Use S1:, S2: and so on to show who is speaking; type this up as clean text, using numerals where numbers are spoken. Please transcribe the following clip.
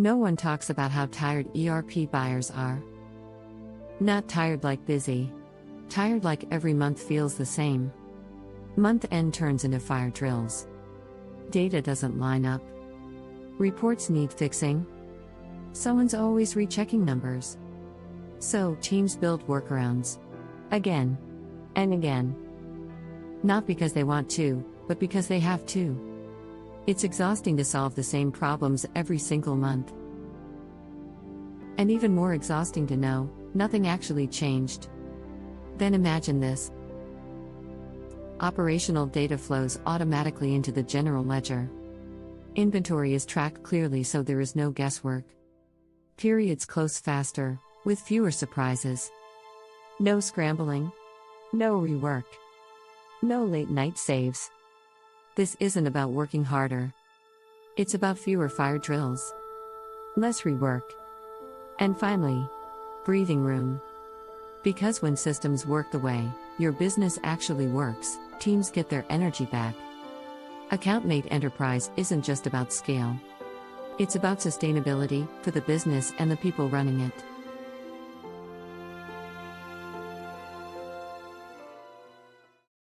S1: No one talks about how tired ERP buyers are. Not tired like busy. Tired like every month feels the same. Month end turns into fire drills. Data doesn't line up. Reports need fixing. Someone's always rechecking numbers. So, teams build workarounds. Again. And again. Not because they want to, but because they have to. It's exhausting to solve the same problems every single month. And even more exhausting to know, nothing actually changed. Then imagine this. Operational data flows automatically into the general ledger. Inventory is tracked clearly so there is no guesswork. Periods close faster, with fewer surprises. No scrambling. No rework. No late night saves. This isn't about working harder. It's about fewer fire drills. Less rework. And finally, breathing room. Because when systems work the way your business actually works, teams get their energy back. AccountMate Enterprise isn't just about scale. It's about sustainability for the business and the people running it.